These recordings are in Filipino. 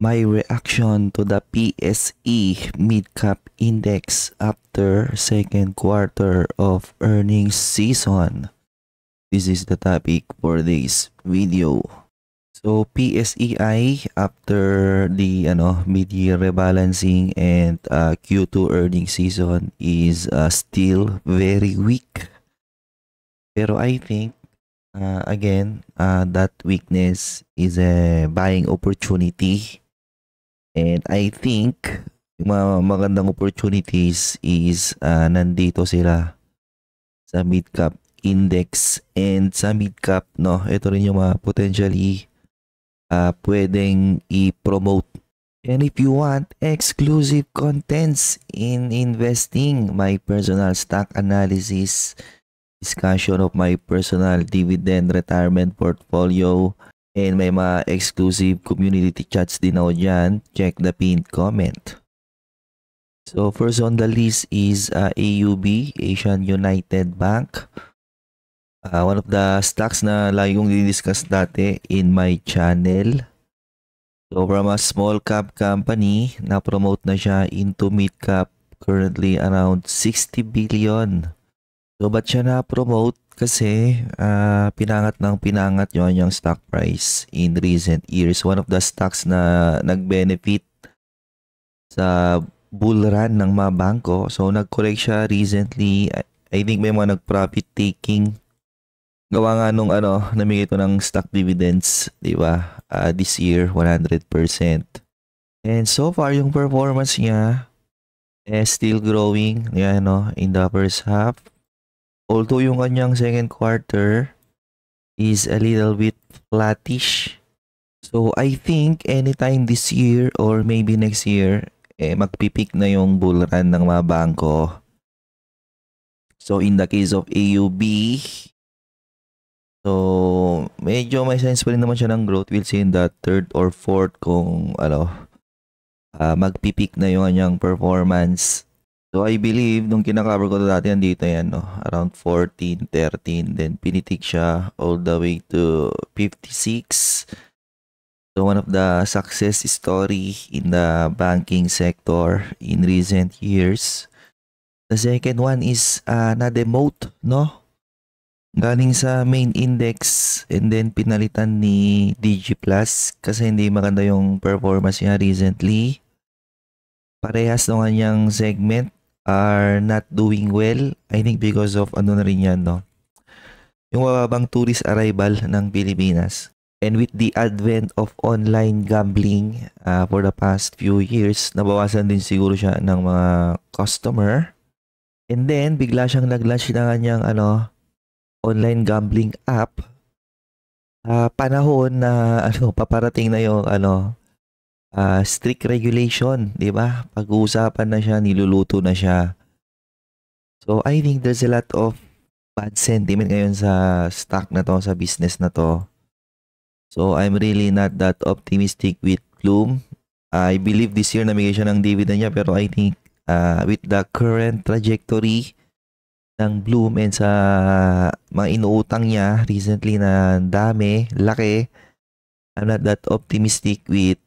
my reaction to the PSE Mid-Cap Index after second quarter of earnings season. This is the topic for this video. So PSEI after the mid-year rebalancing and Q2 earnings season is still very weak. Pero I think again that weakness is a buying opportunity. And I think yung mga magandang opportunities is nandito sila sa mid-cap index and sa mid-cap, no? Ito rin yung mga potentially pwedeng i-promote. And if you want exclusive contents in investing, my personal stock analysis, discussion of my personal dividend retirement portfolio, and may mga exclusive community chats din ako dyan, check the pinned comment. So first on the list is AUB, Asian United Bank. One of the stocks na lagi kong didiscuss dati in my channel. So from a small cap company, na-promote na siya into mid cap, currently around 60 billion. So ba't siya na-promote? Kasi pinangat yung stock price in recent years. One of the stocks na nag-benefit sa bull run ng mga bangko. So nag-correct siya recently. I think may mga nag-profit taking. Gawa nga nung namigay ito ng stock dividends, di ba? This year 100%. And so far yung performance niya is still growing, in the first half. Although yung kanyang second quarter is a little bit flattish. So I think anytime this year or maybe next year, magpipik na yung bull run ng mga bangko. So in the case of AUB, so medyo may sense pa rin naman siya ng growth. We'll see in the third or fourth kung magpipik na yung kanyang performance. So I believe nung kinaka-cover ko dati nandito yan, around 14, 13, then pinitik siya all the way to 56. So one of the success story in the banking sector in recent years. The second one is na-demote, no? Galing sa main index and then pinalitan ni DG Plus kasi hindi maganda yung performance niya recently. Parehas ng kanyang segment are not doing well. I think because of na rin yan, no? Yung mababang tourist arrival ng Pilipinas. And with the advent of online gambling for the past few years, nabawasan din siguro siya ng mga customer. And then, bigla siyang nag-launch na kanyang online gambling app. Panahon na paparating na yung strict regulation, di ba? Pag-uusapan na siya, niluluto na siya. So, I think there's a lot of bad sentiment ngayon sa stock na to, sa business na to. So, I'm really not that optimistic with Bloom. I believe this year namigay siya ng dividend niya, pero I think with the current trajectory ng Bloom and sa mga inuutang niya recently na dami, laki, I'm not that optimistic with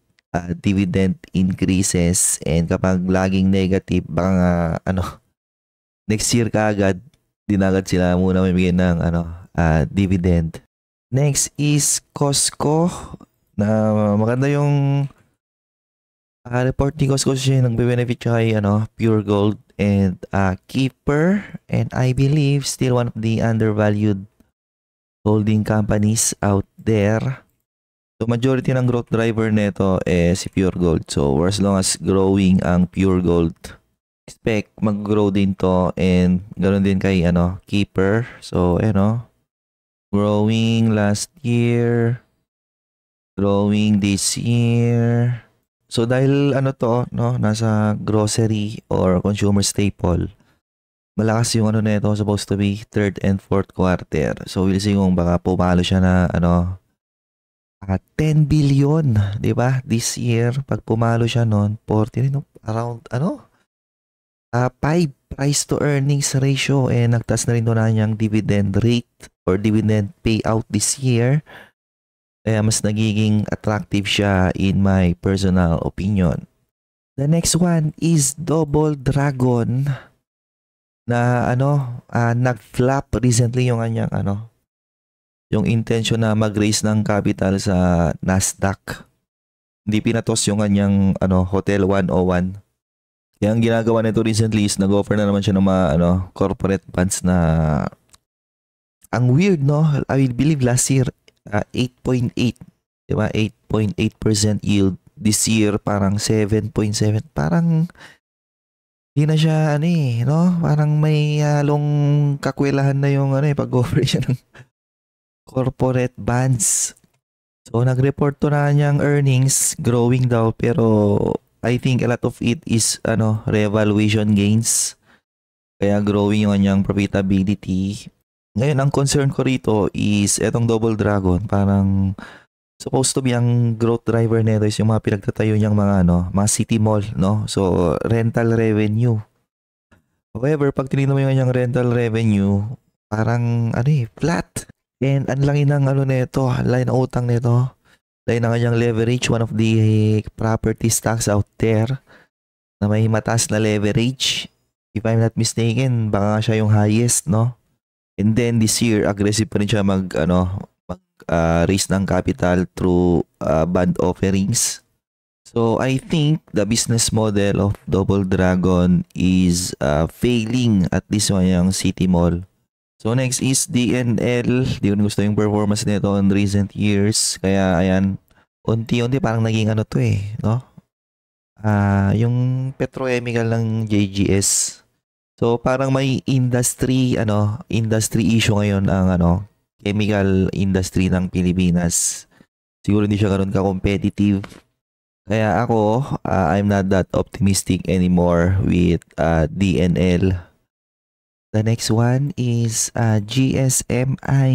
dividend increases. And kapag laging negative, baka next year kaagad dinagad sila muna mamigay ng dividend. Next is Costco, na maganda yung report ni Costco, siya nagbe-benefit siya kay Pure Gold and Keeper, and I believe still one of the undervalued holding companies out there. So majority ng growth driver nito si Pure Gold. So as long as growing ang Pure Gold, expect mag-grow din to, and ganoon din kay Keeper. So growing last year, growing this year. So dahil nasa grocery or consumer staple, malakas yung nito, supposed to be third and fourth quarter. So we'll see kung baka pumalo siya na 10 billion, di ba? This year, pag pumalo siya noon, 40, around 5 price to earnings ratio, nagtas na rin doon na niyang dividend rate or dividend payout this year. Kaya mas nagiging attractive siya in my personal opinion. The next one is Double Dragon na nag-flop recently yung kanyang yung intention na mag-raise ng capital sa Nasdaq. Hindi pinatos yung kanyang Hotel 101. Kaya ang ginagawa nito recently is nag-offer na naman siya ng mga corporate bonds na ang weird, no? I believe last year 8.8, di ba? 8.8% yield. This year parang 7.7. Parang hindi na siya no? Parang may halong kakwelahan na yung pag-offer siya ng corporate bonds. So nag-report to na niyang earnings growing daw, pero I think a lot of it is revaluation gains. Kaya growing yung kanyang profitability. Ngayon ang concern ko rito is etong Double Dragon, parang supposed to be ang growth driver nito is yung mga pinagtatayo niyang mga mga city mall, no? So rental revenue. However, pag tinignan mo yung kanyang rental revenue, parang flat. And ang laki ng nito, laki ng utang nito. Laki ng kanyang leverage, one of the property stocks out there na may mataas na leverage. If I'm not mistaken, baka nga siya yung highest, no? And then this year, aggressive pa rin siya raise ng capital through bond offerings. So I think the business model of Double Dragon is failing at least yung city mall. So next is DNL. Di ko gusto yung performance nito in recent years. Kaya ayan, unti-unti parang naging no? Yung petrochemical ng JGS. So parang may industry issue ngayon ang chemical industry ng Pilipinas. Siguro hindi siya ganoon ka-competitive. Kaya ako, I'm not that optimistic anymore with DNL. The next one is GSMI.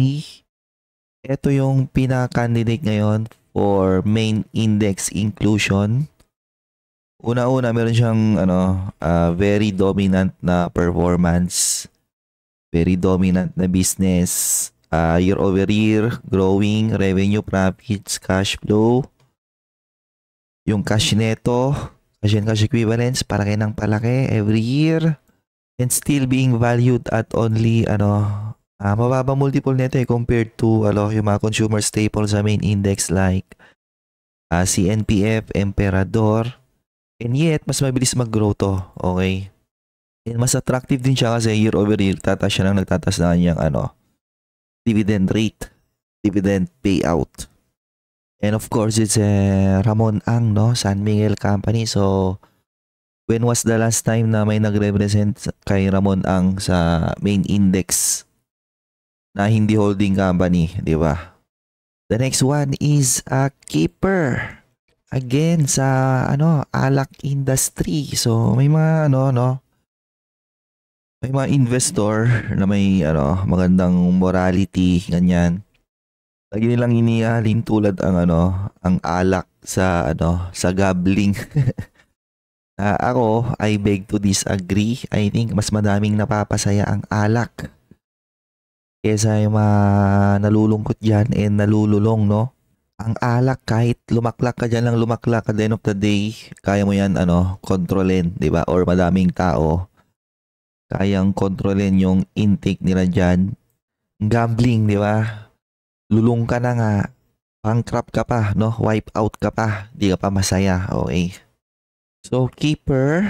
Ito yung pinaka-candidate ngayon for main index inclusion. Una-una, meron siyang very dominant na performance. Very dominant na business. Year over year, growing revenue, profits, cash flow. Yung cash neto, cash and cash equivalents, palaki ng palaki every year. And still being valued at only mababa multiple nito compared to yung mga consumer staples sa main index like CNPF, Emperador. And yet, mas mabilis mag-grow to. Okay? And mas attractive din siya kasi year over year, nagtataas na kanyang dividend rate, dividend payout. And of course, it's Ramon Ang, no? San Miguel Company. So, when was the last time na may nag-represent kay Ramon Ang sa main index na hindi holding company, di ba? The next one is Keeper. Again, sa alak industry. So, may mga may mga investor na may magandang morality, ganyan. Lagi nilang inihalin tulad ang alak sa sa gambling. Ako, I beg to disagree. I think mas madaming napapasaya ang alak kesa yung mga nalulungkot dyan and nalululong, no? Ang alak, kahit lumaklak ka dyan lang lumaklak, at the end of the day, kaya mo yan kontrolin, di ba? Or madaming tao, kayang kontrolin yung intake nila dyan. Gambling, di ba? Lulong ka na nga, bankrupt ka pa, no? Wipe out ka pa, di ka pa masaya, okay? So, Keeper,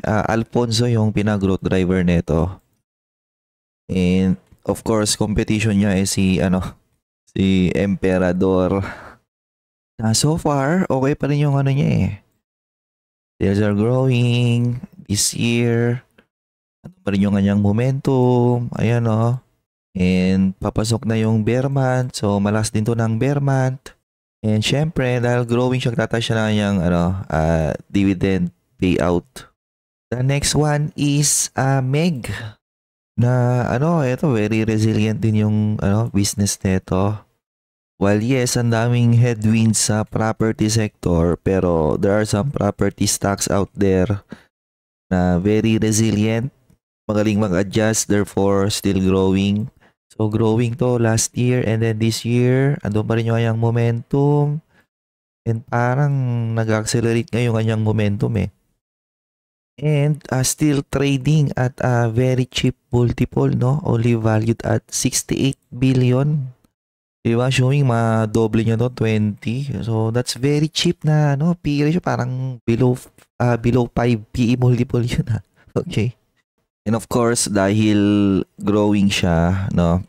Alfonso yung pinag-growth driver nito. And, of course, competition niya si Emperador. So far, okay pa rin yung niya . Sales are growing this year. Pa rin yung kanyang momentum. Ayan And papasok na yung bear month. So malas din to ng bear month. And syempre, dahil growing siya, tataas siya na kanyang dividend payout. The next one is Meg. Na ito very resilient din yung business nito. While yes, ang daming headwinds sa property sector, pero there are some property stocks out there na very resilient, magaling mag-adjust, therefore still growing. So growing to last year and then this year, andun pa rin yung kanyang momentum and parang nag-accelerate ngayon kanyang momentum eh. And still trading at a very cheap multiple, no? Only valued at 68 billion. Diba? Showing madoble niya to 20. So that's very cheap na no, PE ratio parang below 5 PE multiple yun ha. Okay. And of course, dahil growing siya, no,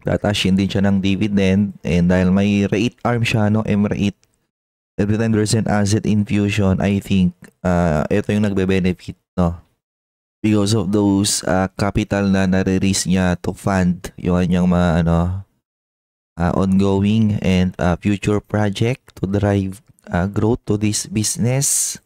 tatashin din siya ng dividend and dahil may rate arm siya, no, M-rate, every time there's an asset infusion, I think ito yung nagbe-benefit, no, because of those capital na nare-raise niya to fund yung kanyang mga ongoing and future project to drive growth to this business.